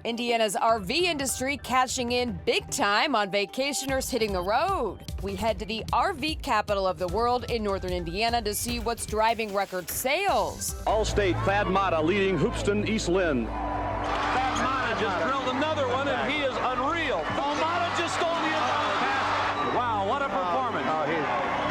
Indiana's RV industry cashing in big time on vacationers hitting the road. We head to the RV capital of the world in northern Indiana to see what's driving record sales. All-State Thad Matta leading Hoopeston East Lynn. Thad Matta just drilled another one, and he is unreal. Oh, Matta just stole the inbound pass. Wow, what a performance.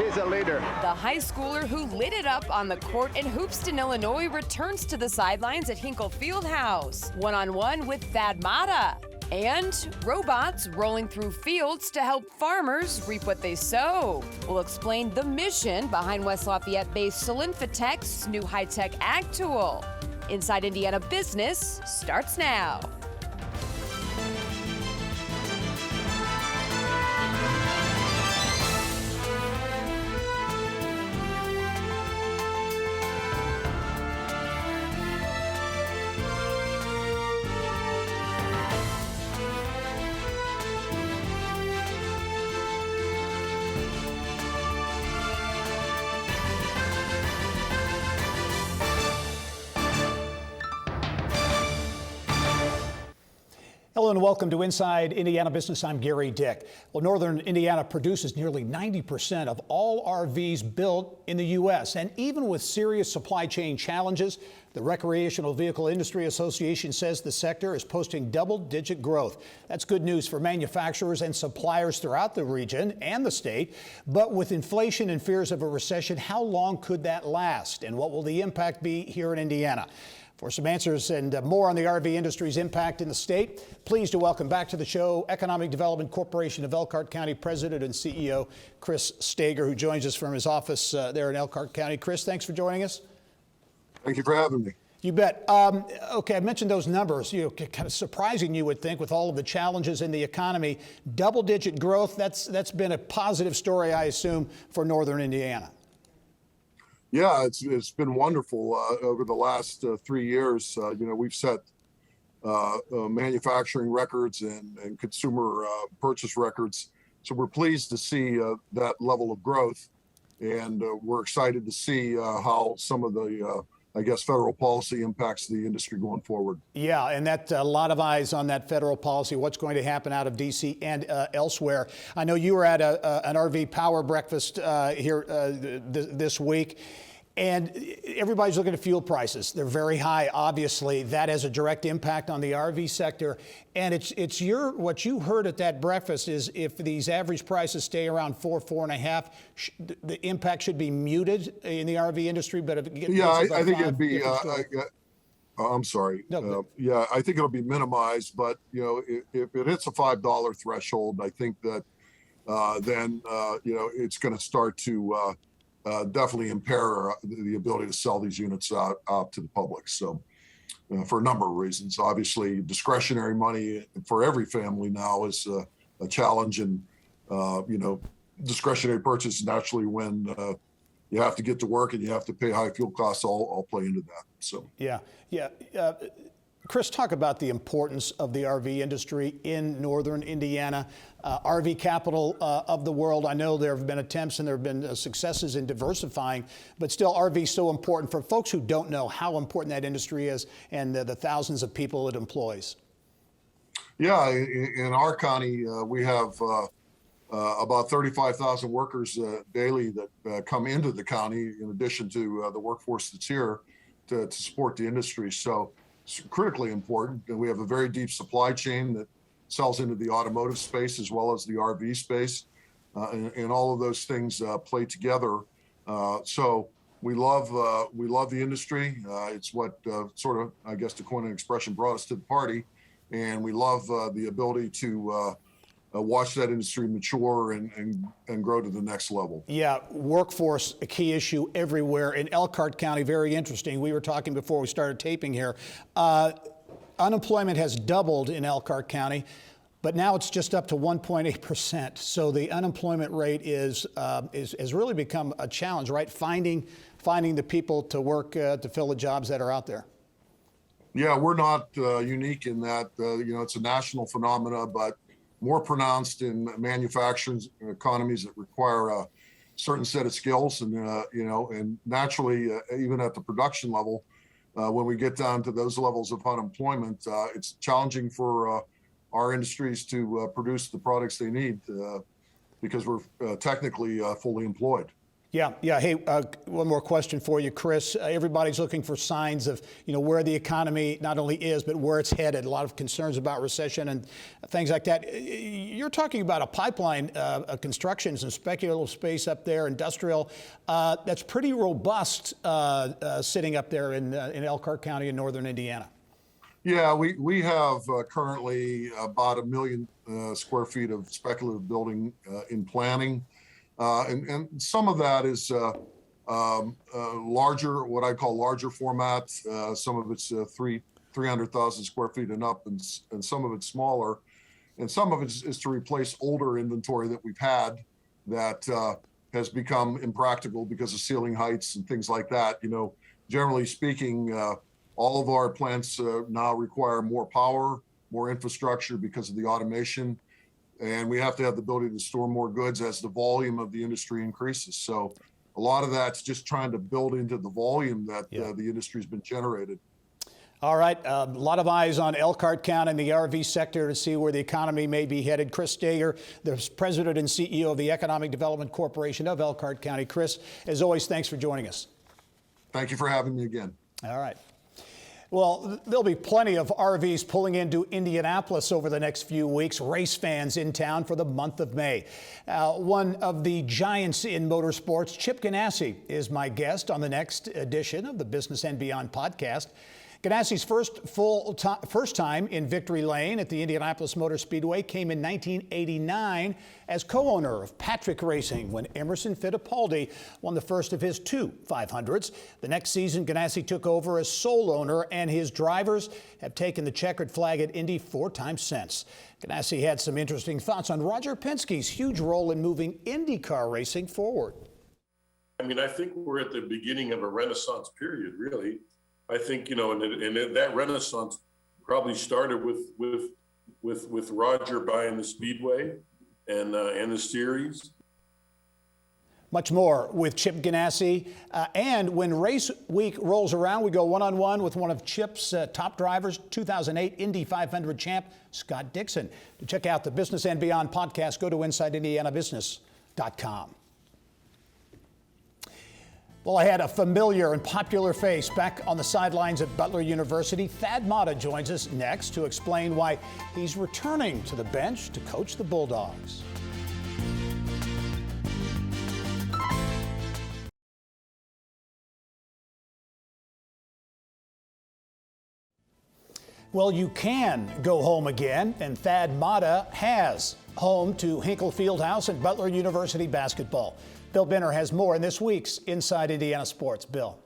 He's a leader. The high schooler who lit it up on the court in Hoopeston, Illinois, returns to the sidelines at Hinkle Fieldhouse. One-on-one with Thad Matta. And robots rolling through fields to help farmers reap what they sow. We'll explain the mission behind West Lafayette-based Solinfotech's new high-tech ag tool. Inside Indiana Business starts now. Hello and welcome to Inside Indiana Business. I'm Gerry Dick. Well, northern Indiana produces nearly 90% of all RVs built in the U.S. And even with serious supply chain challenges, the Recreational Vehicle Industry Association says the sector is posting double-digit growth. That's good news for manufacturers and suppliers throughout the region and the state. But with inflation and fears of a recession, how long could that last? And what will the impact be here in Indiana? For some answers and more on the RV industry's impact in the state, pleased to welcome back to the show Economic Development Corporation of Elkhart County President and CEO Chris Stager, who joins us from his office there in Elkhart County. Chris, thanks for joining us. Thank you for having me. You bet. Okay, I mentioned those numbers. Kind of surprising, you would think, with all of the challenges in the economy. Double-digit growth, that's been a positive story, I assume, for northern Indiana. Yeah, it's been wonderful over the last 3 years. We've set manufacturing records and consumer purchase records. So we're pleased to see that level of growth, and we're excited to see how some of the federal policy impacts the industry going forward. Yeah, and that a lot of eyes on that federal policy, what's going to happen out of D.C. and elsewhere. I know you were at an RV power breakfast here this week, and everybody's looking at fuel prices. They're very high, obviously. That has a direct impact on the RV sector. And what you heard at that breakfast is if these average prices stay around 4.5, the impact should be muted in the RV industry. But if it gets I think it'd be. I'm sorry. No, I think it'll be minimized. But if it hits a $5 threshold, I think that then it's going to start to definitely impair the ability to sell these units out to the public. So for a number of reasons, obviously discretionary money for every family now is a challenge, and discretionary purchase naturally when you have to get to work and you have to pay high fuel costs all play into that. So yeah. Chris, talk about the importance of the RV industry in northern Indiana, RV capital of the world. I know there have been attempts and there have been successes in diversifying, but still RV is so important for folks who don't know how important that industry is and the thousands of people it employs. Yeah, in our county, we have about 35,000 workers daily that come into the county in addition to the workforce that's here to support the industry. So it's critically important. And we have a very deep supply chain that sells into the automotive space as well as the RV space. And all of those things play together. So we love the industry. It's what sort of, I guess, to coin an expression, brought us to the party. And we love the ability to watch that industry mature and grow to the next level. Yeah, workforce, a key issue everywhere. In Elkhart County, very interesting. We were talking before we started taping here. Unemployment has doubled in Elkhart County, but now it's just up to 1.8%. So the unemployment rate has really become a challenge, right? Finding the people to work to fill the jobs that are out there. Yeah, we're not unique in that, it's a national phenomena, but more pronounced in manufacturing economies that require a certain set of skills. And, and naturally, even at the production level, when we get down to those levels of unemployment, it's challenging for our industries to produce the products they need because we're technically fully employed. Yeah. Hey, one more question for you, Chris. Everybody's looking for signs of, where the economy not only is, but where it's headed. A lot of concerns about recession and things like that. You're talking about a pipeline of construction, some speculative space up there, industrial, that's pretty robust sitting up there in Elkhart County in northern Indiana. Yeah, we have currently about 1 million square feet of speculative building in planning. And some of that is larger, what I call larger format. Some of it's 300,000 square feet and up, and some of it's smaller. And some of it is to replace older inventory that we've had that has become impractical because of ceiling heights and things like that. Generally speaking, all of our plants now require more power, more infrastructure because of the automation. And we have to have the ability to store more goods as the volume of the industry increases. So a lot of that's just trying to build into the volume that the industry's been generated. All right, a lot of eyes on Elkhart County and the RV sector to see where the economy may be headed. Chris Steger, the president and CEO of the Economic Development Corporation of Elkhart County. Chris, as always, thanks for joining us. Thank you for having me again. All right. Well, there'll be plenty of RVs pulling into Indianapolis over the next few weeks. Race fans in town for the month of May. One of the giants in motorsports, Chip Ganassi, is my guest on the next edition of the Business and Beyond podcast. Ganassi's first time in victory lane at the Indianapolis Motor Speedway came in 1989 as co-owner of Patrick Racing when Emerson Fittipaldi won the first of his 2 500s. The next season, Ganassi took over as sole owner, and his drivers have taken the checkered flag at Indy 4 times since. Ganassi had some interesting thoughts on Roger Penske's huge role in moving IndyCar racing forward. I think we're at the beginning of a renaissance period, really. I think, and that renaissance probably started with Roger buying the Speedway and the series. Much more with Chip Ganassi. And when race week rolls around, we go one-on-one with one of Chip's top drivers, 2008 Indy 500 champ, Scott Dixon. To check out the Business and Beyond podcast, go to InsideIndianaBusiness.com. Well, I had a familiar and popular face back on the sidelines at Butler University. Thad Matta joins us next to explain why he's returning to the bench to coach the Bulldogs. Well, you can go home again, and Thad Matta has home to Hinkle Fieldhouse and Butler University basketball. Bill Benner has more in this week's Inside Indiana Sports. Bill.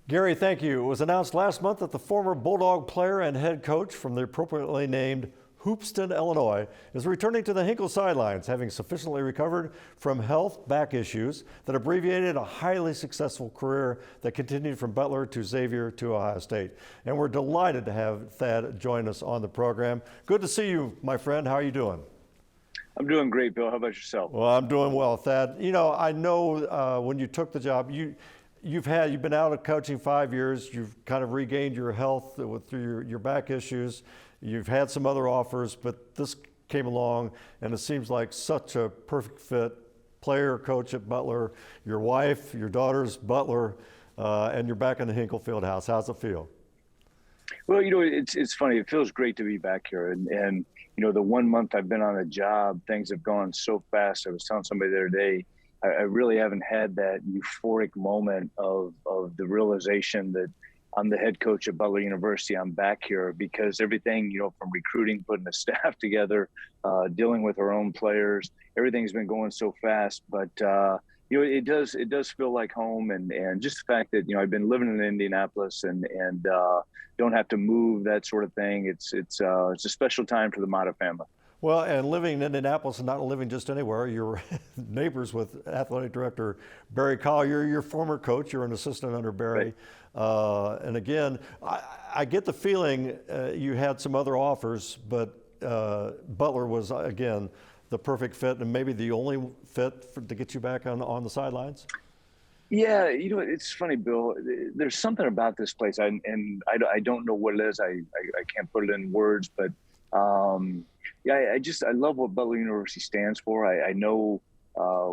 Gary, thank you. It was announced last month that the former Bulldog player and head coach from the appropriately named HOOPESTON, Illinois, is returning to the Hinkle sidelines, having sufficiently recovered from health back issues that abbreviated a highly successful career that continued from Butler to Xavier to Ohio State. And we're delighted to have Thad join us on the program. Good to see you, my friend. How are you doing? I'm doing great, Bill. How about yourself? Well, I'm doing well, Thad. I know when you took the job, you've been out of coaching 5 years. You've kind of regained your health through your back issues. You've had some other offers, but this came along, and it seems like such a perfect fit. Player, coach at Butler, your wife, your daughter's Butler, and you're back in the Hinkle Fieldhouse. How's it feel? Well, it's funny. It feels great to be back here, and the 1 month I've been on the job, things have gone so fast. I was telling somebody the other day, I really haven't had that euphoric moment of the realization that I'm the head coach at Butler University. I'm back here because everything, from recruiting, putting the staff together, dealing with our own players, everything's been going so fast. But it does feel like home, and just the fact that I've been living in Indianapolis and don't have to move, that sort of thing. It's a special time for the Matta family. Well, and living in Indianapolis and not living just anywhere, you're neighbors with athletic director Barry Collier. You're former coach. You're an assistant under Barry. Right. And again, I get the feeling you had some other offers, but Butler was, again, the perfect fit and maybe the only fit to get you back on the sidelines? Yeah, it's funny, Bill. There's something about this place, and I don't know what it is. I can't put it in words, but yeah, I love what Butler University stands for. I know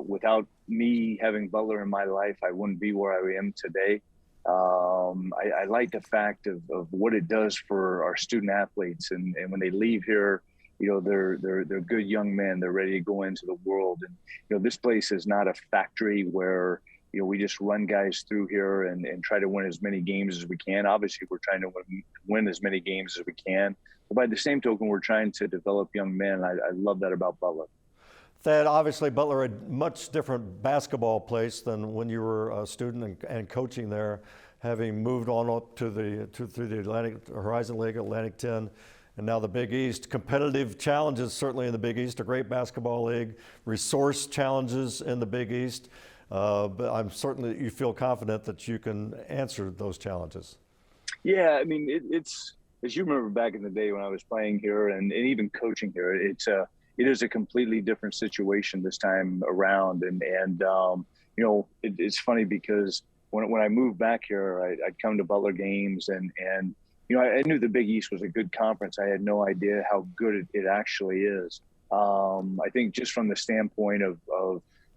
without me having Butler in my life, I wouldn't be where I am today. I like the fact of what it does for our student athletes, and when they leave here, they're good young men. They're ready to go into the world, and this place is not a factory where we just run guys through here and try to win as many games as we can. Obviously, we're trying to win as many games as we can. But by the same token, we're trying to develop young men. I love that about Butler. Thad, obviously Butler, a much different basketball place than when you were a student and coaching there, having moved on up to through the Atlantic Horizon League, Atlantic 10, and now the Big East. Competitive challenges certainly in the Big East, a great basketball league, resource challenges in the Big East. But I'm certain that you feel confident that you can answer those challenges. Yeah, I mean, it's as you remember back in the day when I was playing here and even coaching here, it is a completely different situation this time around. And it's funny because when I moved back here, I'd come to Butler games and I knew the Big East was a good conference. I had no idea how good it actually is. I think just from the standpoint of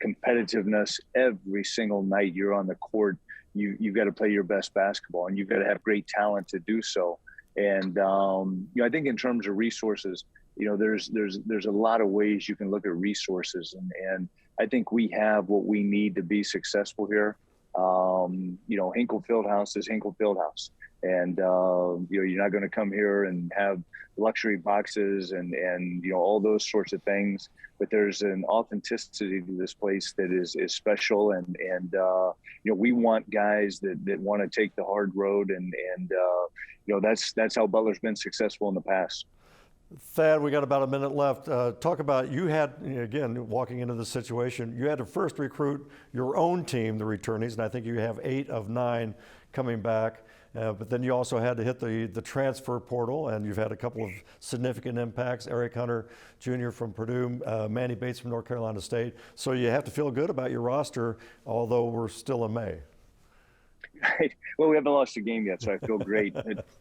competitiveness, every single night you're on the court, you've got to play your best basketball, and you've got to have great talent to do so. And I think in terms of resources, there's a lot of ways you can look at resources, and I think we have what we need to be successful here. Hinkle Fieldhouse is Hinkle Fieldhouse, and you're not going to come here and have luxury boxes and all those sorts of things, but there's an authenticity to this place that is special, and we want guys that want to take the hard road, and that's how Butler's been successful in the past. Thad, we got about a minute left. Talk about, you had, again, walking into this situation, you had to first recruit your own team, the returnees, and I think you have 8 of 9 coming back. But then you also had to hit the transfer portal, and you've had a couple of significant impacts. Eric Hunter Jr. from Purdue, Manny Bates from North Carolina State. So you have to feel good about your roster, although we're still in May. Right. Well, we haven't lost a game yet, so I feel great.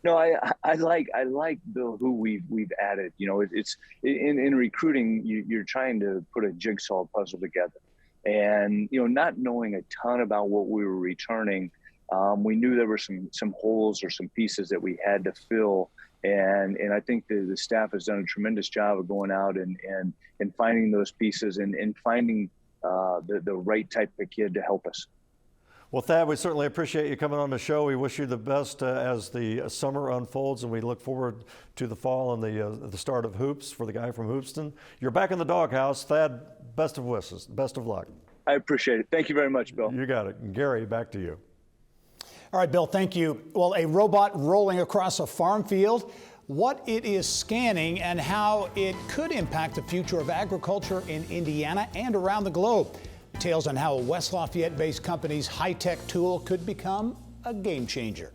No, I like Bill who we've added. It's in recruiting, you're trying to put a jigsaw puzzle together, and not knowing a ton about what we were returning, we knew there were some holes or some pieces that we had to fill, and I think the staff has done a tremendous job of going out and finding those pieces and finding the right type of kid to help us. Well, Thad, we certainly appreciate you coming on the show. We wish you the best as the summer unfolds, and we look forward to the fall and the start of hoops for the guy from Hoopeston. You're back in the doghouse. Thad, best of wishes. Best of luck. I appreciate it. Thank you very much, Bill. You got it. And Gerry, back to you. All right, Bill, thank you. Well, a robot rolling across a farm field, what it is scanning and how it could impact the future of agriculture in Indiana and around the globe. Details on how a West Lafayette-based company's high-tech tool could become a game changer.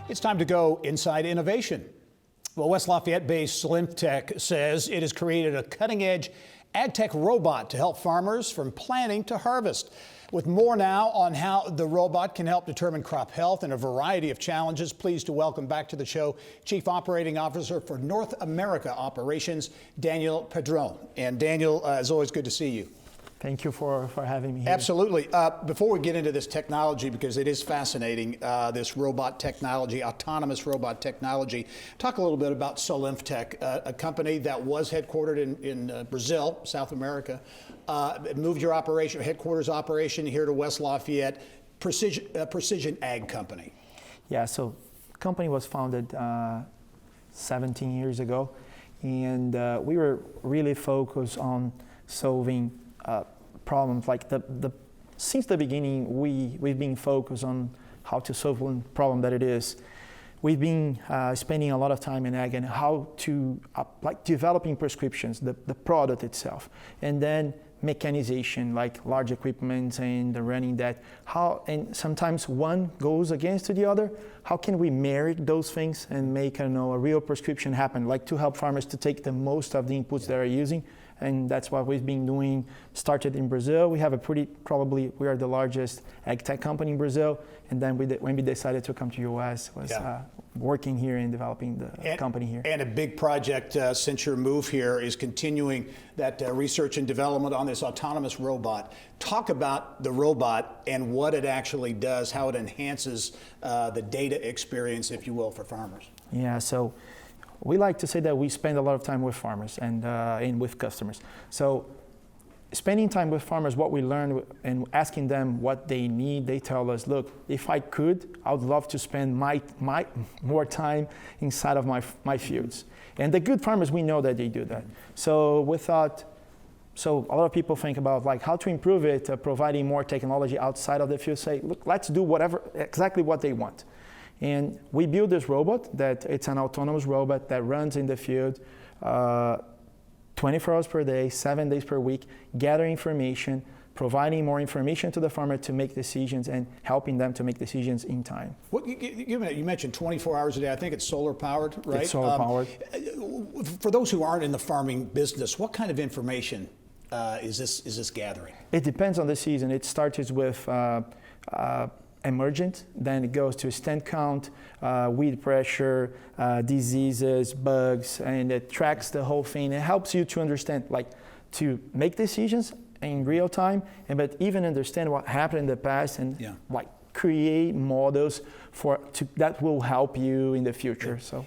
It's time to go inside innovation. Well, West Lafayette-based SlimTech says it has created a cutting-edge ag tech robot to help farmers from planting to harvest. With more now on how the robot can help determine crop health and a variety of challenges, pleased to welcome back to the show Chief Operating Officer for North America Operations, Daniel Padron. And Daniel, it's always good to see you. Thank you for having me here. Absolutely. Before we get into this technology, because it is fascinating, this robot technology, autonomous robot technology, talk a little bit about SlimTech, a company that was headquartered in Brazil, South America, moved your operation, headquarters operation here to West Lafayette, precision ag company. Yeah, so the company was founded 17 years ago, and we were really focused on solving problems like since the beginning we've been focused on how to solve one problem that it is. We've been spending a lot of time in ag and how to like developing prescriptions, the product itself, and then mechanization, like large equipment and running that. And sometimes one goes against the other. How can we marry those things and make a real prescription happen, like to help farmers to take the most of the inputs they're using? And that's what we've been doing. Started in Brazil. We have probably we are the largest ag tech company in Brazil. And then when we decided to come to US, was working here and developing the company here. And a big project since your move here is continuing that research and development on this autonomous robot. Talk about the robot and what it actually does, how it enhances the data experience, if you will, for farmers. Yeah, so we like to say that we spend a lot of time with farmers and with customers. So spending time with farmers, what we learned and asking them what they need, they tell us, look, if I could, I would love to spend my more time inside of my fields. And the good farmers, we know that they do that. So we thought, so a lot of people think about like how to improve it, providing more technology outside of the field, say, look, let's do exactly what they want. And we built this robot that it's an autonomous robot that runs in the field 24 hours per day, 7 days per week, gathering information, providing more information to the farmer to make decisions and helping them to make decisions in time. You mentioned 24 hours a day. I think it's solar powered, right? It's solar powered. For those who aren't in the farming business, what kind of information is this gathering? It depends on the season. It starts with emergent, then it goes to stand count, weed pressure, diseases, bugs, and it tracks the whole thing. It helps you to understand, like, to make decisions in real time, but even understand what happened in the past and like create models that will help you in the future. So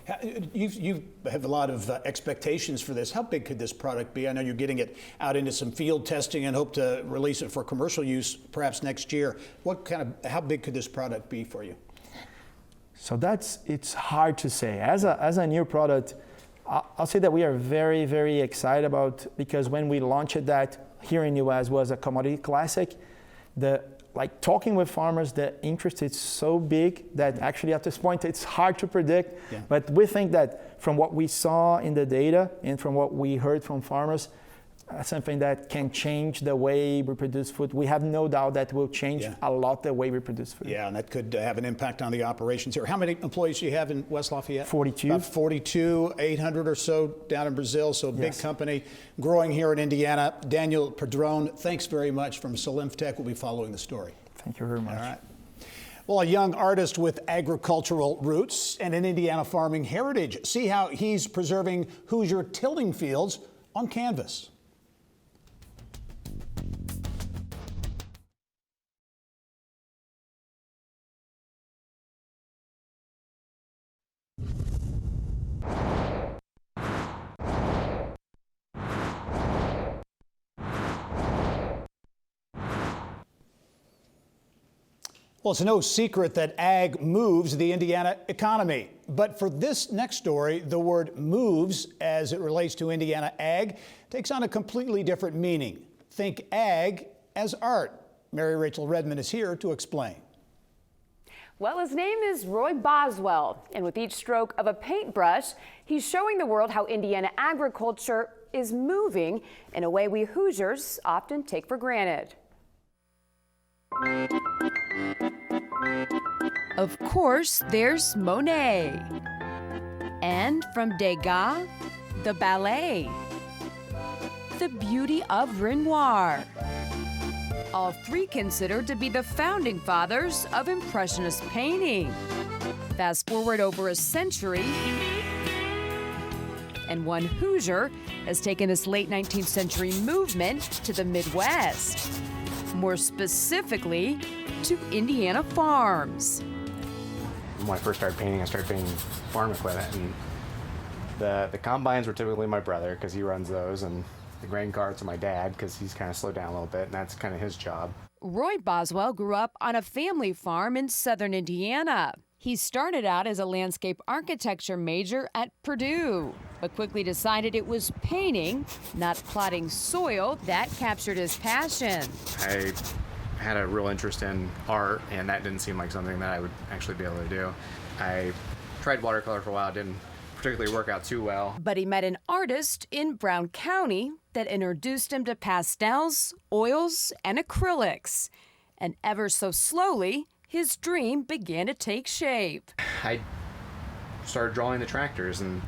you have a lot of expectations for this. How big could this product be? I know you're getting it out into some field testing and hope to release it for commercial use perhaps next year. How big could this product be for you? So it's hard to say. As a new product, I'll say that we are very, very excited about, because when we launched that here in the US was a commodity classic. Like talking with farmers, the interest is so big that actually at this point it's hard to predict. Yeah. But we think that from what we saw in the data and from what we heard from farmers, something that can change the way we produce food. We have no doubt that will change a lot the way we produce food. Yeah, and that could have an impact on the operations here. How many employees do you have in West Lafayette? 42. About 42, 800 or so down in Brazil, so a big company growing here in Indiana. Daniel Padron, thanks very much from Solimtech. We'll be following the story. Thank you very much. All right. Well, a young artist with agricultural roots and an Indiana farming heritage. See how he's preserving Hoosier tilling fields on canvas. Well, it's no secret that ag moves the Indiana economy. But for this next story, the word moves, as it relates to Indiana ag, takes on a completely different meaning. Think ag as art. Mary Rachel Redmond is here to explain. Well, his name is Roy Boswell, and with each stroke of a paintbrush, he's showing the world how Indiana agriculture is moving in a way we Hoosiers often take for granted. Of course, there's Monet. And from Degas, the ballet. The beauty of Renoir. All three considered to be the founding fathers of Impressionist painting. Fast forward over a century, and one Hoosier has taken this late 19th century movement to the Midwest. More specifically, to Indiana farms. When I first started painting, I started painting farm equipment, and the combines were typically my brother because he runs those, and the grain carts are my dad because he's kind of slowed down a little bit, and that's kind of his job. Roy Boswell grew up on a family farm in southern Indiana. He started out as a landscape architecture major at Purdue, but quickly decided it was painting, not plotting soil, that captured his passion. I had a real interest in art, and that didn't seem like something that I would actually be able to do. I tried watercolor for a while, didn't particularly work out too well. But he met an artist in Brown County that introduced him to pastels, oils, and acrylics. And ever so slowly, his dream began to take shape. I started drawing the tractors, and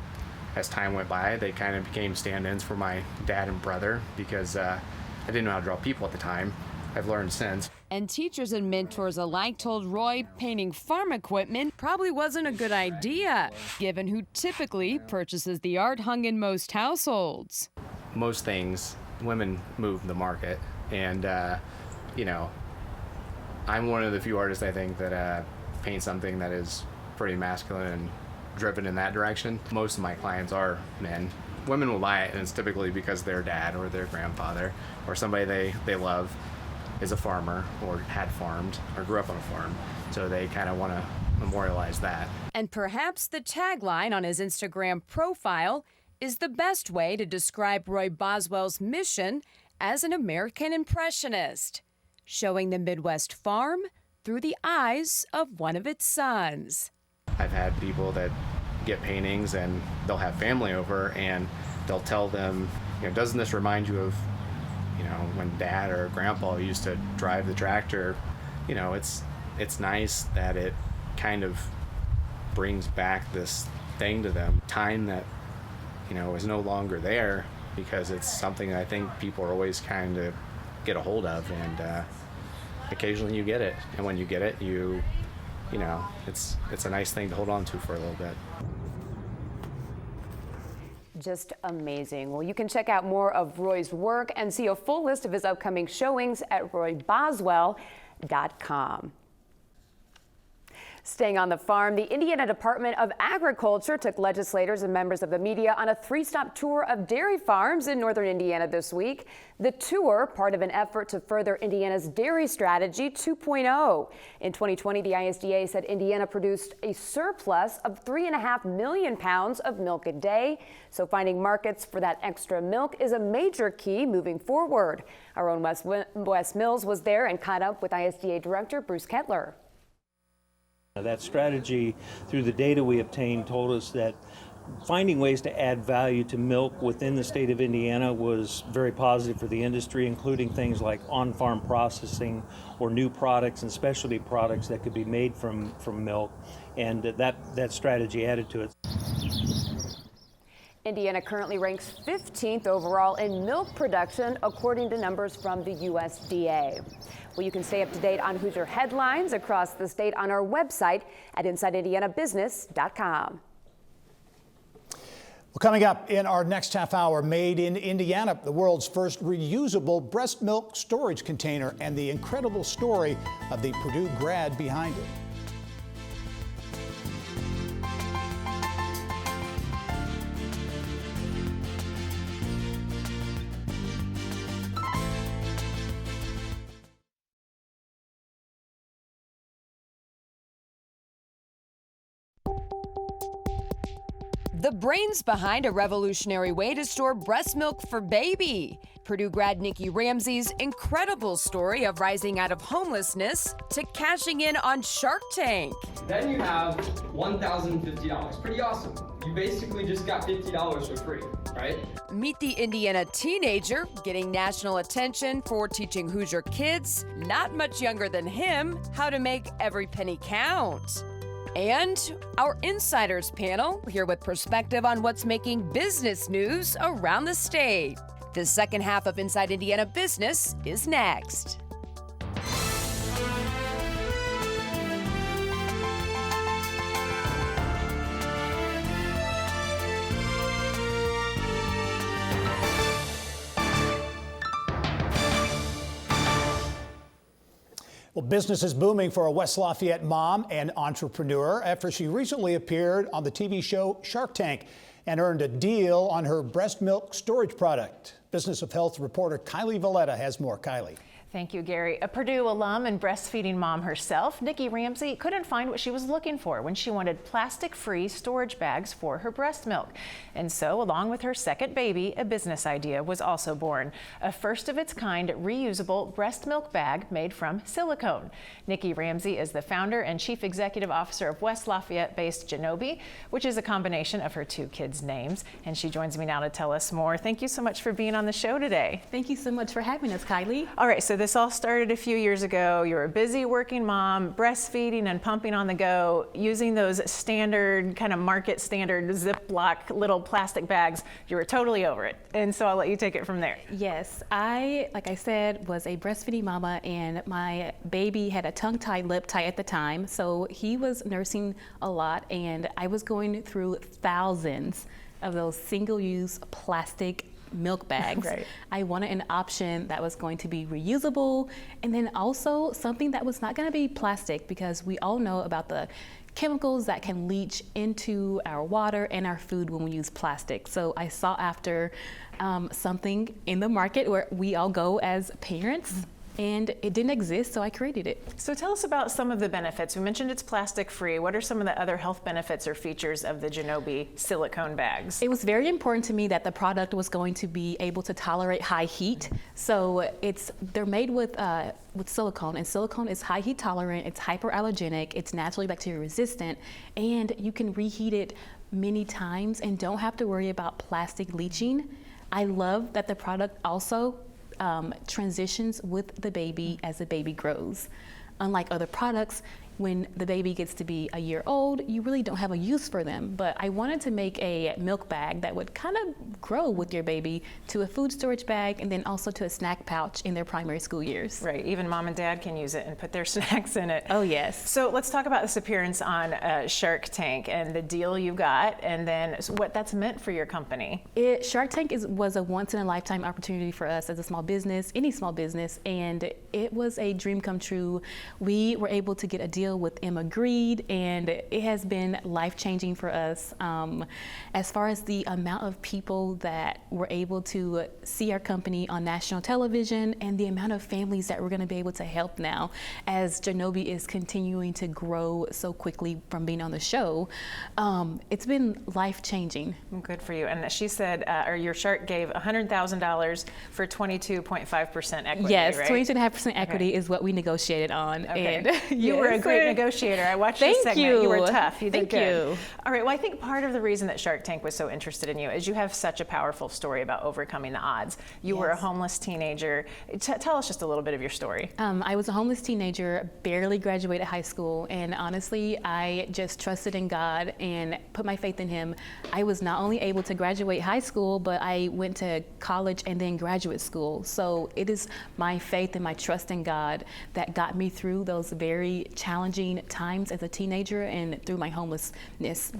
as time went by, they kind of became stand-ins for my dad and brother because I didn't know how to draw people at the time. I've learned since. And teachers and mentors alike told Roy painting farm equipment probably wasn't a good idea, given who typically purchases the art hung in most households. Most things, women move the market, and you know, I'm one of the few artists, I think, that paint something that is pretty masculine and driven in that direction. Most of my clients are men. Women will buy it, and it's typically because their dad or their grandfather or somebody they love is a farmer or had farmed or grew up on a farm. So they kind of want to memorialize that. And perhaps the tagline on his Instagram profile is the best way to describe Roy Boswell's mission as an American impressionist, showing the Midwest farm through the eyes of one of its sons. I've had people that get paintings and they'll have family over and they'll tell them, you know, doesn't this remind you of, you know, when Dad or Grandpa used to drive the tractor? You know, it's nice that it kind of brings back this thing to them, time that, you know, is no longer there, because it's something that I think people are always kind of get a hold of, and occasionally you get it, and when you get it, you know, it's a nice thing to hold on to for a little bit. Just amazing. Well, you can check out more of Roy's work and see a full list of his upcoming showings at royboswell.com. Staying on the farm, the Indiana Department of Agriculture took legislators and members of the media on a three-stop tour of dairy farms in northern Indiana this week. The tour, part of an effort to further Indiana's Dairy Strategy 2.0. In 2020, the ISDA said Indiana produced a surplus of 3.5 million pounds of milk a day. So finding markets for that extra milk is a major key moving forward. Our own Wes Mills was there and caught up with ISDA Director Bruce Kettler. That strategy, through the data we obtained, told us that finding ways to add value to milk within the state of Indiana was very positive for the industry, including things like on-farm processing or new products and specialty products that could be made from milk, and that strategy added to it. Indiana currently ranks 15th overall in milk production, according to numbers from the USDA. Well, you can stay up to date on Hoosier headlines across the state on our website at InsideIndianaBusiness.com. Well, coming up in our next half hour, made in Indiana, the world's first reusable breast milk storage container, and the incredible story of the Purdue grad behind it. The brains behind a revolutionary way to store breast milk for baby. Purdue grad Nikki Ramsey's incredible story of rising out of homelessness to cashing in on Shark Tank. Then you have $1,050. Pretty awesome. You basically just got $50 for free, right? Meet the Indiana teenager getting national attention for teaching Hoosier kids, not much younger than him, how to make every penny count. And our Insiders panel, here with perspective on what's making business news around the state. The second half of Inside Indiana Business is next. Well, business is booming for a West Lafayette mom and entrepreneur after she recently appeared on the TV show Shark Tank and earned a deal on her breast milk storage product. Business of Health reporter Kylie Valletta has more. Kylie. Thank you, Gary. A Purdue alum and breastfeeding mom herself, Nikki Ramsey, couldn't find what she was looking for when she wanted plastic-free storage bags for her breast milk. And so, along with her second baby, a business idea was also born. A first-of-its-kind reusable breast milk bag made from silicone. Nikki Ramsey is the founder and chief executive officer of West Lafayette-based Genobi, which is a combination of her two kids' names. And she joins me now to tell us more. Thank you so much for being on the show today. Thank you so much for having us, Kylie. All right, so this all started a few years ago. You were a busy working mom, breastfeeding and pumping on the go, using those standard, kind of market standard Ziploc little plastic bags. You were totally over it. And so I'll let you take it from there. Yes, like I said, was a breastfeeding mama, and my baby had a tongue-tied lip tie at the time. So he was nursing a lot, and I was going through thousands of those single-use plastic milk bags. Right. I wanted an option that was going to be reusable, and then also something that was not going to be plastic, because we all know about the chemicals that can leach into our water and our food when we use plastic. So I sought after something in the market where we all go as parents. And it didn't exist, so I created it. So tell us about some of the benefits. We mentioned it's plastic free. What are some of the other health benefits or features of the Genobi silicone bags? It was very important to me that the product was going to be able to tolerate high heat. So they're made with silicone, and silicone is high heat tolerant, it's hyperallergenic, it's naturally bacteria resistant, and you can reheat it many times and don't have to worry about plastic leaching. I love that the product also transitions with the baby as the baby grows. Unlike other products, when the baby gets to be a year old, you really don't have a use for them. But I wanted to make a milk bag that would kind of grow with your baby to a food storage bag, and then also to a snack pouch in their primary school years. Right, even mom and dad can use it and put their snacks in it. Oh yes. So let's talk about this appearance on Shark Tank and the deal you got, and then what that's meant for your company. Shark Tank was a once-in-a-lifetime opportunity for us as a small business, any small business, and it was a dream come true. We were able to get a deal with Emma Greed, and it has been life-changing for us. As far as the amount of people that were able to see our company on national television, and the amount of families that we're going to be able to help now as Genobi is continuing to grow so quickly from being on the show, it's been life-changing. Good for you. And she said, or your shark gave $100,000 for 22.5% equity. Yes, right? 22.5% equity is what we negotiated on. Okay. And you were a great negotiator. I watched this segment. You were tough. You did good. All right. Well, I think part of the reason that Shark Tank was so interested in you is you have such a powerful story about overcoming the odds. You were a homeless teenager. Tell us just a little bit of your story. I was a homeless teenager, barely graduated high school, and honestly, I just trusted in God and put my faith in Him. I was not only able to graduate high school, but I went to college and then graduate school. So it is my faith and my trust in God that got me through those very challenging times as a teenager and through my homelessness.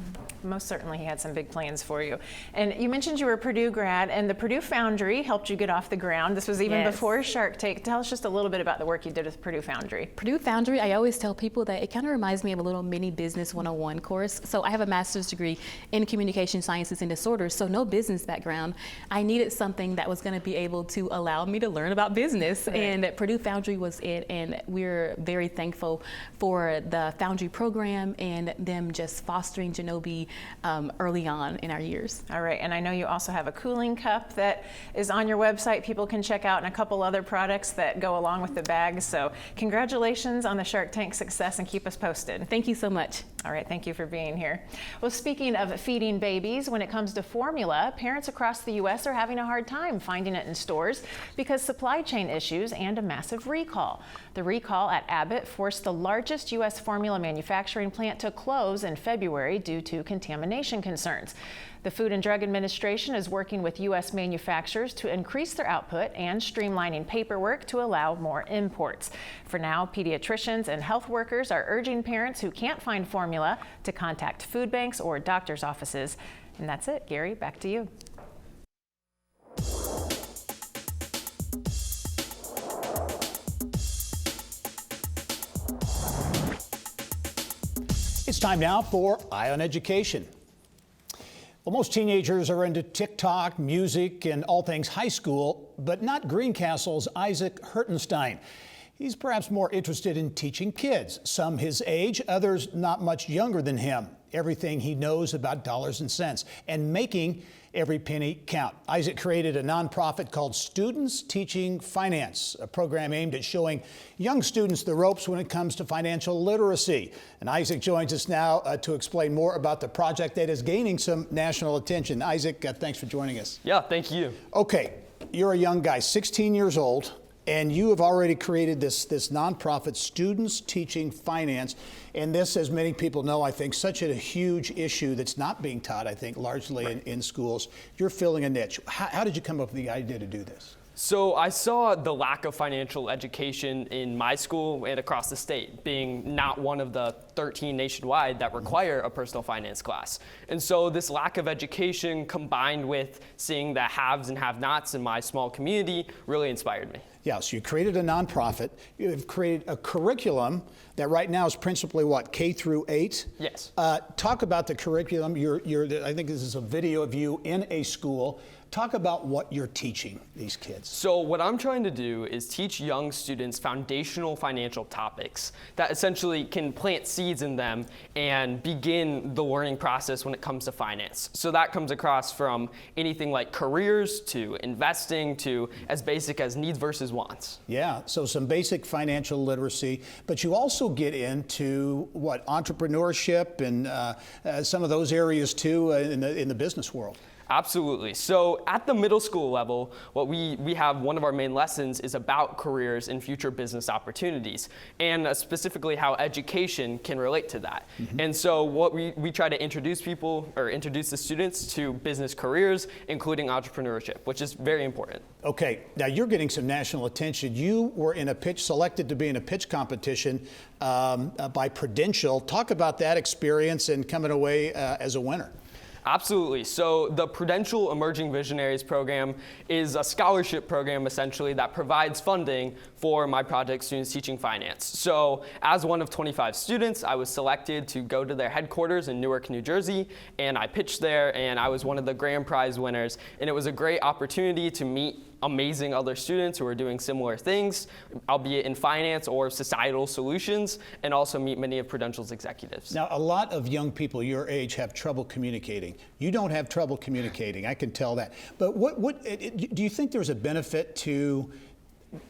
Most certainly He had some big plans for you. And you mentioned you were a Purdue grad, and the Purdue Foundry helped you get off the ground. This was even before Shark Tank. Tell us just a little bit about the work you did with Purdue Foundry. Purdue Foundry, I always tell people that it kind of reminds me of a little mini business 101 course. So I have a master's degree in communication sciences and disorders, so no business background. I needed something that was going to be able to allow me to learn about business, and Purdue Foundry was it, and we're very thankful for the Foundry program and them just fostering Genobi early on in our years. All right, and I know you also have a cooling cup that is on your website people can check out, and a couple other products that go along with the bags. So congratulations on the Shark Tank success, and keep us posted. Thank you so much. All right, thank you for being here. Well, speaking of feeding babies, when it comes to formula, parents across the U.S. are having a hard time finding it in stores because supply chain issues and a massive recall. The recall at Abbott forced the largest U.S. formula manufacturing plant to close in February due to contamination concerns. The Food and Drug Administration is working with U.S. manufacturers to increase their output and streamlining paperwork to allow more imports. For now, pediatricians and health workers are urging parents who can't find formula to contact food banks or doctor's offices. And that's it. Gary, back to you. It's time now for Eye on Education. Well, most teenagers are into TikTok, music, and all things high school, but not Greencastle's Isaac Hertenstein. He's perhaps more interested in teaching kids, some his age, others not much younger than him, everything he knows about dollars and cents and making every penny count. Isaac created a nonprofit called Students Teaching Finance, a program aimed at showing young students the ropes when it comes to financial literacy. And Isaac joins us now to explain more about the project that is gaining some national attention. Isaac, thanks for joining us. Yeah, thank you. Okay, you're a young guy, 16 years old, and you have already created this nonprofit, Students Teaching Finance. And this, as many people know, I think, such a huge issue that's not being taught, I think, largely in schools. You're filling a niche. How did you come up with the idea to do this? So I saw the lack of financial education in my school and across the state, being not one of the 13 nationwide that require a personal finance class. And so this lack of education combined with seeing the haves and have-nots in my small community really inspired me. Yeah, so you created a nonprofit. You've created a curriculum that right now is principally what, K through 8? Yes. Talk about the curriculum. I think this is a video of you in a school. Talk about what you're teaching these kids. So what I'm trying to do is teach young students foundational financial topics that essentially can plant seeds in them and begin the learning process when it comes to finance. So that comes across from anything like careers to investing to as basic as needs versus wants. Yeah, so some basic financial literacy, but you also get into what, entrepreneurship and some of those areas too in the business world. Absolutely. So at the middle school level, what we have, one of our main lessons is about careers and future business opportunities, and specifically how education can relate to that. Mm-hmm. And so what we try to introduce the students to business careers, including entrepreneurship, which is very important. Okay, now you're getting some national attention. You were selected to be in a pitch competition by Prudential. Talk about that experience and coming away as a winner. Absolutely. So the Prudential Emerging Visionaries program is a scholarship program essentially that provides funding for my project, Students Teaching Finance. So as one of 25 students, I was selected to go to their headquarters in Newark, New Jersey, and I pitched there, and I was one of the grand prize winners. And it was a great opportunity to meet amazing other students who are doing similar things, albeit in finance or societal solutions, and also meet many of Prudential's executives. Now, a lot of young people your age have trouble communicating. You don't have trouble communicating, I can tell that. But do you think there's a benefit to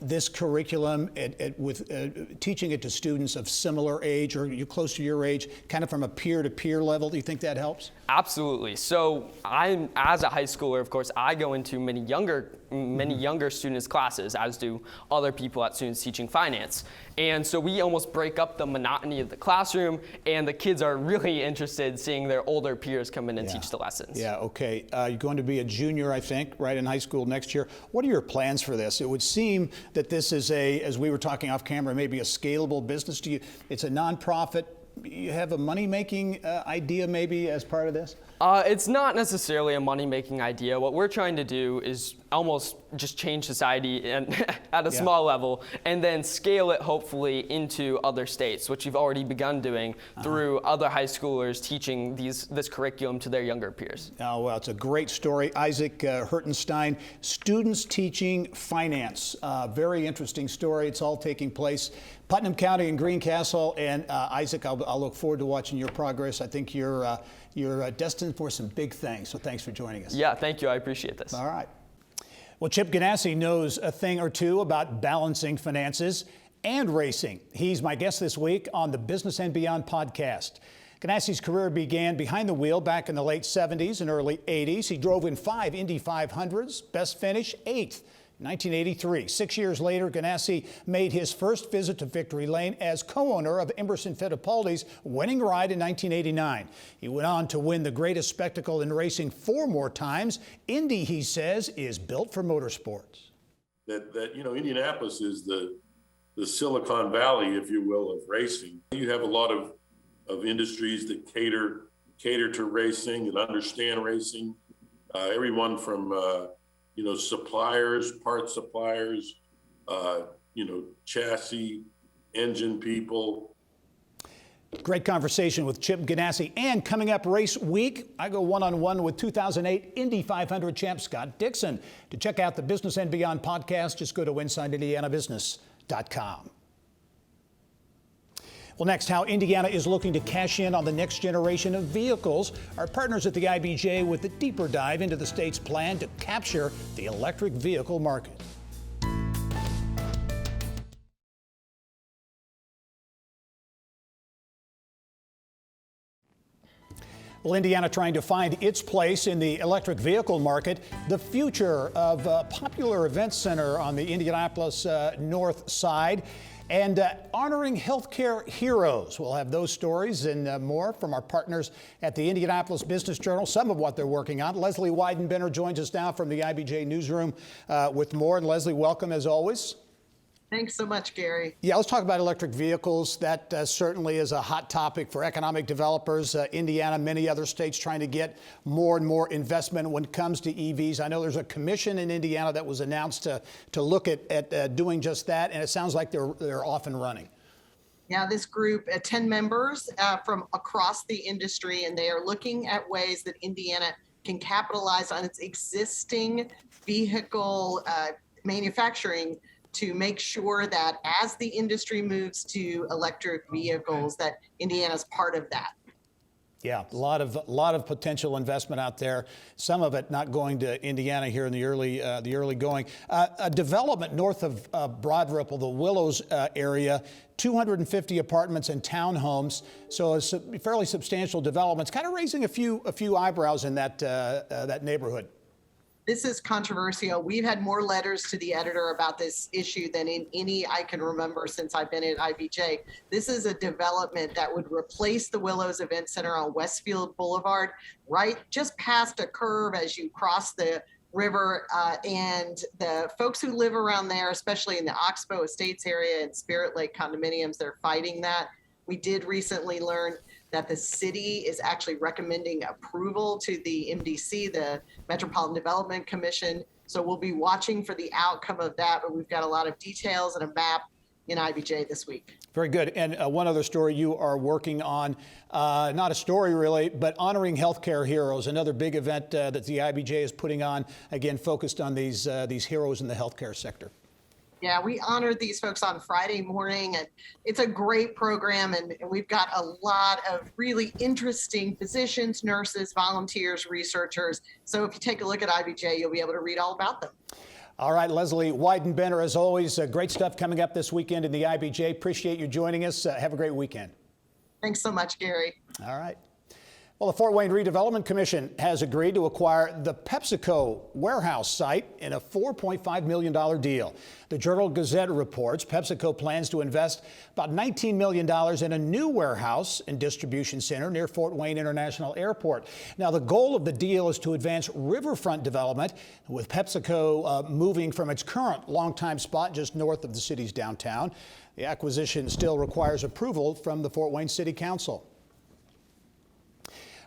this curriculum with teaching it to students of similar age or you close to your age, kind of from a peer-to-peer level? Do you think that helps? Absolutely. So as a high schooler, of course, I go into many younger students' classes, as do other people at Students Teaching Finance. And so we almost break up the monotony of the classroom, and the kids are really interested in seeing their older peers come in and teach the lessons. Yeah, okay. You're going to be a junior, I think, right, in high school next year. What are your plans for this? It would seem that this is as we were talking off camera, maybe a scalable business to you. It's a nonprofit. You have a money-making idea maybe as part of this? It's not necessarily a money-making idea. What we're trying to do is almost just change society at a small level and then scale it hopefully into other states, which we've already begun doing through other high schoolers teaching this curriculum to their younger peers. Oh, well, it's a great story. Isaac Hertenstein, Students Teaching Finance. Very interesting story. It's all taking place Putnam County and Greencastle. And Isaac, I'll look forward to watching your progress. I think you're destined for some big things. So thanks for joining us. Yeah, thank you. I appreciate this. All right. Well, Chip Ganassi knows a thing or two about balancing finances and racing. He's my guest this week on the Business and Beyond podcast. Ganassi's career began behind the wheel back in the late 70s and early 80s. He drove in 5 Indy 500s, best finish 8th. 1983. 6 years later, Ganassi made his first visit to victory lane as co-owner of Emerson Fittipaldi's winning ride in 1989. He went on to win the greatest spectacle in racing 4 more times. Indy, he says, is built for motorsports. Indianapolis is the Silicon Valley, if you will, of racing. You have a lot of industries that cater to racing and understand racing. Everyone from suppliers, parts suppliers, chassis, engine people. Great conversation with Chip Ganassi. And coming up race week, I go one-on-one with 2008 Indy 500 champ Scott Dixon. To check out the Business and Beyond podcast, just go to InsideIndianaBusiness.com. Well, next, how Indiana is looking to cash in on the next generation of vehicles. Our partners at the IBJ with a deeper dive into the state's plan to capture the electric vehicle market. Well, Indiana trying to find its place in the electric vehicle market. The future of a popular event center on the Indianapolis north side. And honoring healthcare heroes. We'll have those stories and more from our partners at the Indianapolis Business Journal, some of what they're working on. Leslie Weidenbender joins us now from the IBJ newsroom with more. And Leslie, welcome as always. Thanks so much, Gary. Yeah, let's talk about electric vehicles. That certainly is a hot topic for economic developers. Indiana, many other states trying to get more and more investment when it comes to EVs. I know there's a commission in Indiana that was announced to look at doing just that, and it sounds like they're off and running. Yeah, this group, 10 members from across the industry, and they are looking at ways that Indiana can capitalize on its existing vehicle manufacturing to make sure that as the industry moves to electric vehicles, that Indiana's part of that. Yeah, a lot of potential investment out there. Some of it not going to Indiana here in the early going. A development north of Broad Ripple, the Willows area, 250 apartments and townhomes. So it's a fairly substantial development. It's kind of raising a few eyebrows in that neighborhood. This is controversial. We've had more letters to the editor about this issue than in any I can remember since I've been at IBJ. This is a development that would replace the Willows Event Center on Westfield Boulevard, right just past a curve as you cross the river. And the folks who live around there, especially in the Oxbow Estates area and Spirit Lake condominiums, they're fighting that. We did recently learn that the city is actually recommending approval to the MDC, the Metropolitan Development Commission. So we'll be watching for the outcome of that, but we've got a lot of details and a map in IBJ this week. Very good. And one other story you are working on, not a story really, but honoring healthcare heroes, another big event that the IBJ is putting on, again, focused on these heroes in the healthcare sector. Yeah, we honored these folks on Friday morning, and it's a great program, and we've got a lot of really interesting physicians, nurses, volunteers, researchers. So if you take a look at IBJ, you'll be able to read all about them. All right, Leslie Weidenbender, as always, great stuff coming up this weekend in the IBJ. Appreciate you joining us. Have a great weekend. Thanks so much, Gary. All right. Well, the Fort Wayne Redevelopment Commission has agreed to acquire the PepsiCo warehouse site in a $4.5 million deal. The Journal-Gazette reports PepsiCo plans to invest about $19 million in a new warehouse and distribution center near Fort Wayne International Airport. Now, the goal of the deal is to advance riverfront development, with PepsiCo moving from its current longtime spot just north of the city's downtown. The acquisition still requires approval from the Fort Wayne City Council.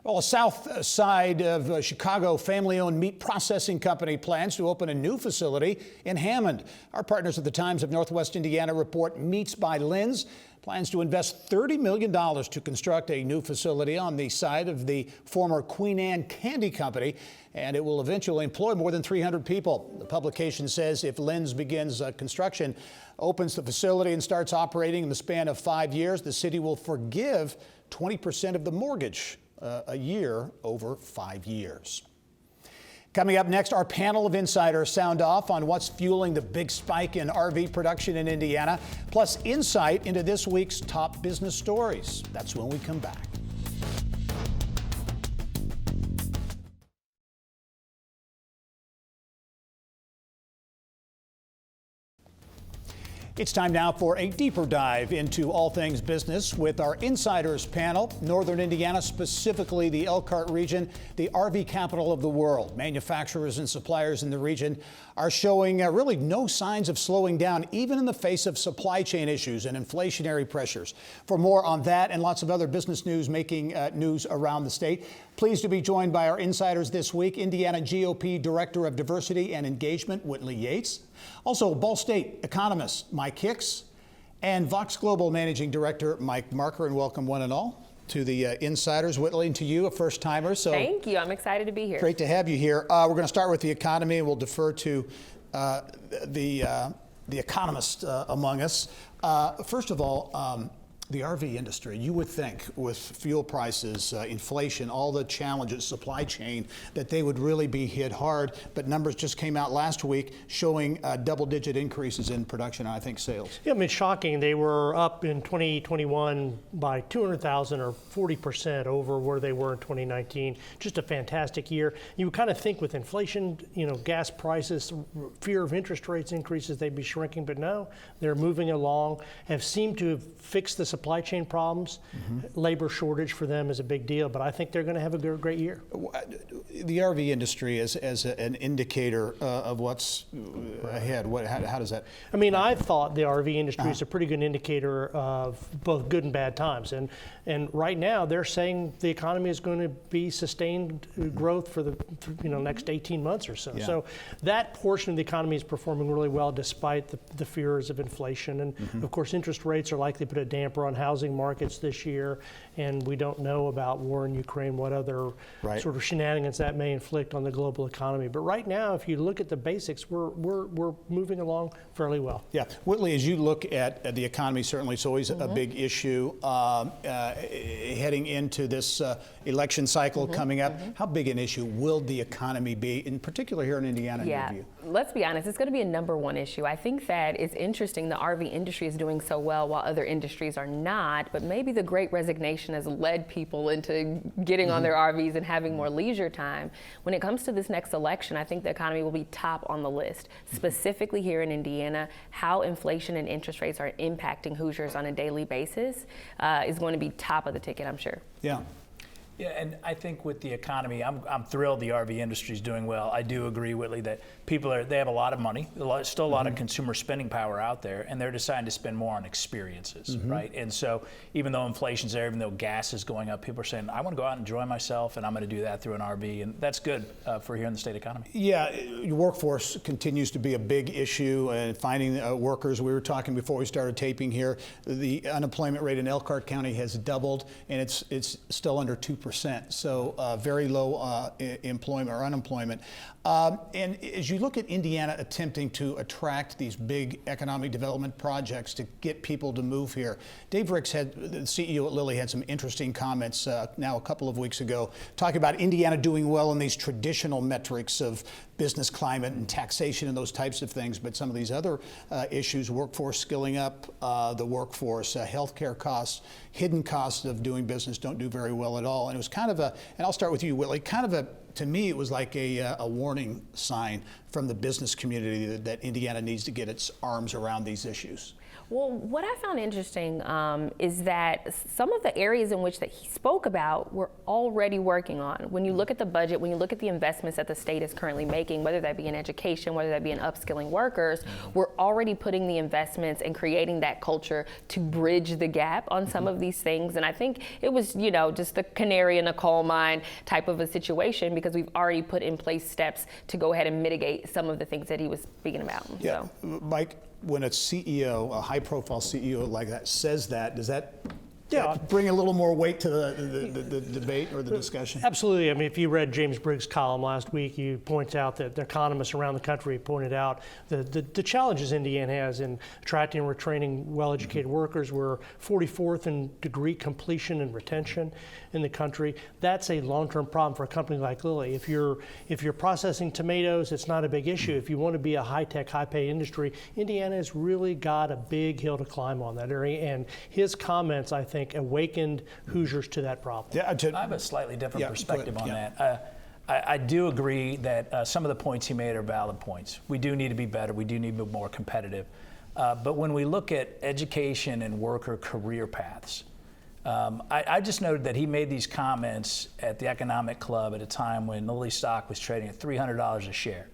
Well, a south side of Chicago family-owned meat processing company plans to open a new facility in Hammond. Our partners at the Times of Northwest Indiana report Meats by Lynn's plans to invest $30 million to construct a new facility on the site of the former Queen Anne Candy Company, and it will eventually employ more than 300 people. The publication says if Lynn's begins construction, opens the facility and starts operating in the span of 5 years, the city will forgive 20% of the mortgage a year over 5 years. Coming up next, our panel of insiders sound off on what's fueling the big spike in RV production in Indiana, plus insight into this week's top business stories. That's when we come back. It's time now for a deeper dive into all things business with our Insiders panel. Northern Indiana, specifically the Elkhart region, the RV capital of the world. Manufacturers and suppliers in the region are showing really no signs of slowing down, even in the face of supply chain issues and inflationary pressures. For more on that and lots of other business news making news around the state, pleased to be joined by our Insiders this week, Indiana GOP Director of Diversity and Engagement, Whitley Yates. Also, Ball State economist Mike Hicks, And Vox Global Managing Director Mike Marker, and welcome one and all to the Insiders. Whitley, and to you, a first-timer. So thank you. I'm excited to be here. Great to have you here. We're going to start with the economy, and we'll defer to the economist among us. First of all, the RV industry, you would think with fuel prices, inflation, all the challenges, supply chain, that they would really be hit hard. But numbers just came out last week showing double-digit increases in production and I think sales. Yeah, I mean, shocking. They were up in 2021 by 200,000 or 40% over where they were in 2019. Just a fantastic year. You would kind of think with inflation, you know, gas prices, fear of interest rates increases, they'd be shrinking, but no, they're moving along, have seemed to have fixed the supply chain problems. Labor shortage for them is a big deal, but I think they're going to have a great year. The RV industry as an indicator of what's ahead, how does that? I mean, I thought the RV industry is a pretty good indicator of both good and bad times, and right now they're saying the economy is going to be sustained growth for the next 18 months or so. Yeah. So that portion of the economy is performing really well despite the fears of inflation, and of course interest rates are likely to put a damper on housing markets this year, and we don't know about war in Ukraine, what other sort of shenanigans that may inflict on the global economy. But right now, if you look at the basics, we're moving along fairly well. Yeah, Whitley, as you look at the economy, certainly it's always a big issue. Heading into this election cycle coming up, how big an issue will the economy be, in particular here in Indiana, in your view? Let's be honest, it's going to be a #1 issue. I think that it's interesting the RV industry is doing so well while other industries are not, but maybe the Great Resignation has led people into getting on their RVs and having more leisure time. When it comes to this next election, I think the economy will be top on the list, specifically here in Indiana. How inflation and interest rates are impacting Hoosiers on a daily basis is going to be top of the ticket, I'm sure. Yeah. Yeah, and I think with the economy, I'm thrilled the RV industry is doing well. I do agree, Whitley, that they have a lot of money, still a lot of consumer spending power out there, and they're deciding to spend more on experiences, right? And so even though inflation's there, even though gas is going up, people are saying, I want to go out and enjoy myself, and I'm going to do that through an RV, and that's good for here in the state economy. Yeah, your workforce continues to be a big issue, and finding workers. We were talking before we started taping here, the unemployment rate in Elkhart County has doubled, and it's still under 2%. So very low employment or unemployment. And as you look at Indiana attempting to attract these big economic development projects to get people to move here, Dave Ricks, the CEO at Lilly, had some interesting comments now a couple of weeks ago, talking about Indiana doing well in these traditional metrics of business climate and taxation and those types of things, but some of these other issues, workforce skilling up, the workforce, healthcare costs, hidden costs of doing business don't do very well at all. And it was kind of and I'll start with you, Whitley, to me, it was like a warning sign from the business community that Indiana needs to get its arms around these issues. Well, what I found interesting is that some of the areas in which that he spoke about we're already working on. When you look at the budget, when you look at the investments that the state is currently making, whether that be in education, whether that be in upskilling workers, we're already putting the investments and creating that culture to bridge the gap on some of these things. And I think it was, just the canary in a coal mine type of a situation, because we've already put in place steps to go ahead and mitigate some of the things that he was speaking about. Yeah, so. Mike, when a CEO, a high-profile CEO like that says that, does that bring a little more weight to the debate or the discussion? Absolutely. I mean, if you read James Briggs' column last week, he points out that the economists around the country pointed out the challenges Indiana has in attracting and retraining well-educated workers. We're 44th in degree completion and retention in the country. That's a long-term problem for a company like Lilly. If you're processing tomatoes, it's not a big issue. If you want to be a high-tech, high-pay industry, Indiana has really got a big hill to climb on that area. And his comments, I think, awakened Hoosiers to that problem. Yeah, I have a slightly different perspective on that. I do agree that some of the points he made are valid points. We do need to be better. We do need to be more competitive. But when we look at education and worker career paths, I just noted that he made these comments at the Economic Club at a time when Lilly stock was trading at $300 a share,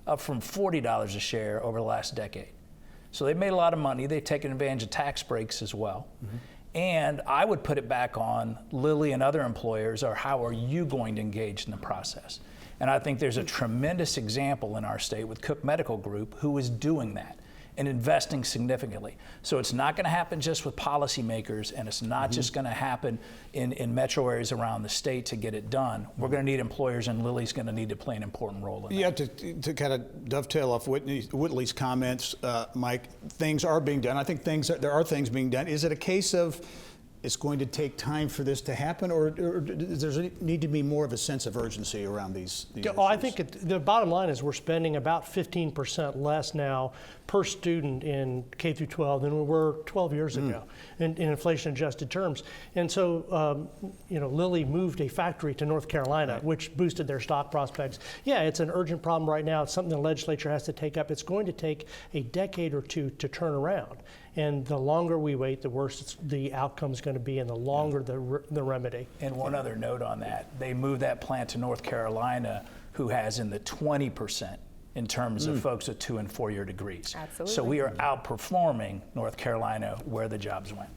up from $40 a share over the last decade. So they've made a lot of money. They've taken advantage of tax breaks as well. And I would put it back on Lilly and other employers, or how are you going to engage in the process? And I think there's a tremendous example in our state with Cook Medical Group who is doing that. and investing significantly. So it's not going to happen just with policymakers, and it's not just going to happen in metro areas around the state to get it done. We're going to need employers, and Lilly's going to need to play an important role in that. To kind of dovetail off Whitley's comments, Mike, things are being done. I think there are things being done. Is it a case of it's going to take time for this to happen, or does there need to be more of a sense of urgency around these issues? I think the bottom line is we're spending about 15% less now per student in K through 12 than we were 12 years ago in inflation-adjusted terms. And so, Lilly moved a factory to North Carolina, which boosted their stock prospects. Yeah, it's an urgent problem right now. It's something the legislature has to take up. It's going to take a decade or two to turn around. And the longer we wait, the worse the outcome is going to be, and the longer the remedy. And one other note on that, they moved that plant to North Carolina, who has in the 20% in terms of folks with 2- and 4-year degrees. Absolutely. So we are outperforming North Carolina where the jobs went.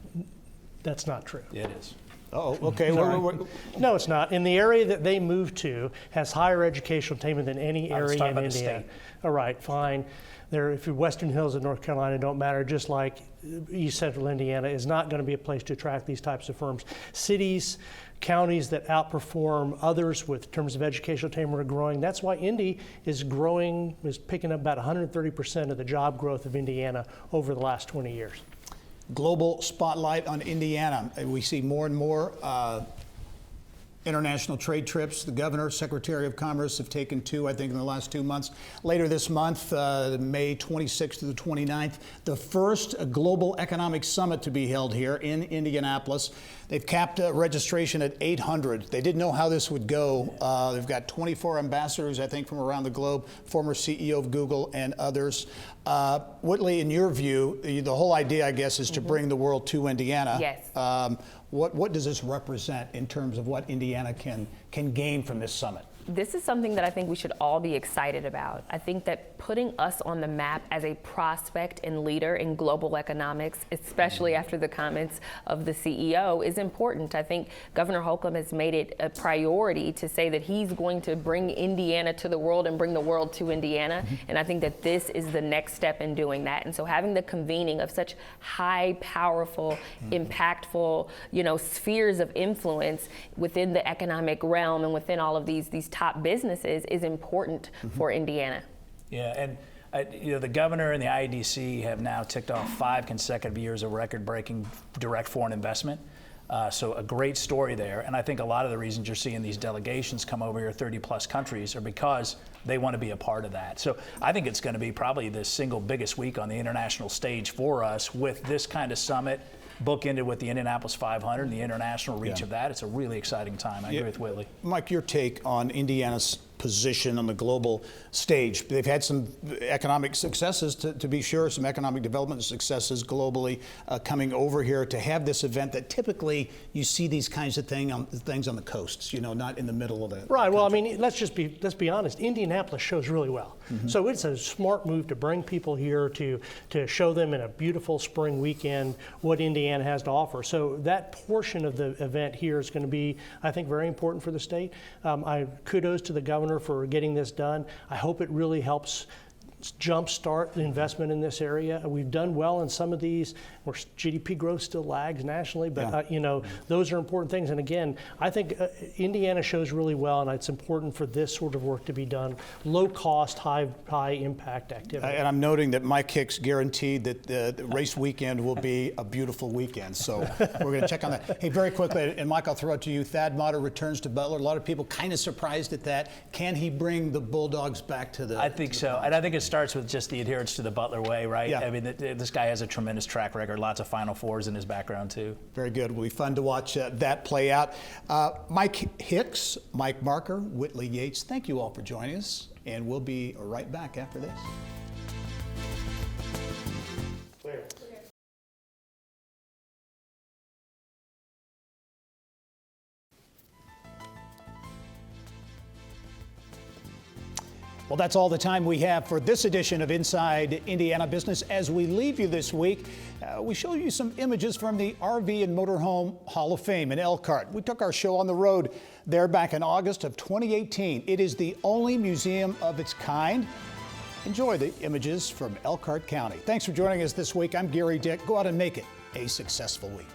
That's not true. It is. Oh, okay. No, it's not. In the area that they moved to has higher educational attainment than any area in Indiana. All right, fine. If you're Western Hills in North Carolina, don't matter, just like East Central Indiana is not going to be a place to attract these types of firms. Cities, counties that outperform others with terms of educational attainment are growing. That's why Indy is picking up about 130% of the job growth of Indiana over the last 20 years. Global spotlight on Indiana. We see more and more international trade trips. The governor, secretary of commerce have taken 2, I think, in the last 2 months. Later this month, May 26th to the 29th, the first global economic summit to be held here in Indianapolis. They've capped registration at 800. They didn't know how this would go. They've got 24 ambassadors, I think, from around the globe, former CEO of Google and others. Whitley, in your view, the whole idea, I guess, is to bring the world to Indiana. Yes. What does this represent in terms of what Indiana can gain from this summit? This is something that I think we should all be excited about. I think that putting us on the map as a prospect and leader in global economics, especially after the comments of the CEO, is important. I think Governor Holcomb has made it a priority to say that he's going to bring Indiana to the world and bring the world to Indiana. And I think that this is the next step in doing that. And so having the convening of such high, powerful, impactful, spheres of influence within the economic realm and within all of these top businesses is important for Indiana. Yeah, and the governor and the IEDC have now ticked off 5 consecutive years of record-breaking direct foreign investment. So a great story there. And I think a lot of the reasons you're seeing these delegations come over here, 30-plus countries, are because they want to be a part of that. So I think it's going to be probably the single biggest week on the international stage for us with this kind of summit, bookended with the Indianapolis 500 and the international reach of that. It's a really exciting time. I agree with Whitley. Mike, your take on Indiana's position on the global stage. They've had some economic successes, to be sure, some economic development successes globally coming over here to have this event that typically you see these kinds of things on the coasts, not in the middle of the Right. Well, I mean, let's be honest. Indianapolis shows really well. So it's a smart move to bring people here to show them in a beautiful spring weekend what Indiana has to offer. So that portion of the event here is going to be, I think, very important for the state. Kudos to the governor for getting this done. I hope it really helps jumpstart the investment in this area. We've done well in some of these where GDP growth still lags nationally, but those are important things. And again, I think Indiana shows really well, and it's important for this sort of work to be done. Low cost, high impact activity. And I'm noting that Mike Hicks guaranteed that the race weekend will be a beautiful weekend. So we're going to check on that. Hey, very quickly, and Mike, I'll throw it to you. Thad Matta returns to Butler. A lot of people kind of surprised at that. Can he bring the Bulldogs back to the? I think so, and I think it's starts with just the adherence to the Butler way, right? Yeah. I mean, this guy has a tremendous track record, lots of Final Fours in his background, too. Very good. Will be fun to watch that play out. Mike Hicks, Mike Marker, Whitley Yates, thank you all for joining us, and we'll be right back after this. Clear. Well, that's all the time we have for this edition of Inside Indiana Business. As we leave you this week, we show you some images from the RV and Motorhome Hall of Fame in Elkhart. We took our show on the road there back in August of 2018. It is the only museum of its kind. Enjoy the images from Elkhart County. Thanks for joining us this week. I'm Gerry Dick. Go out and make it a successful week.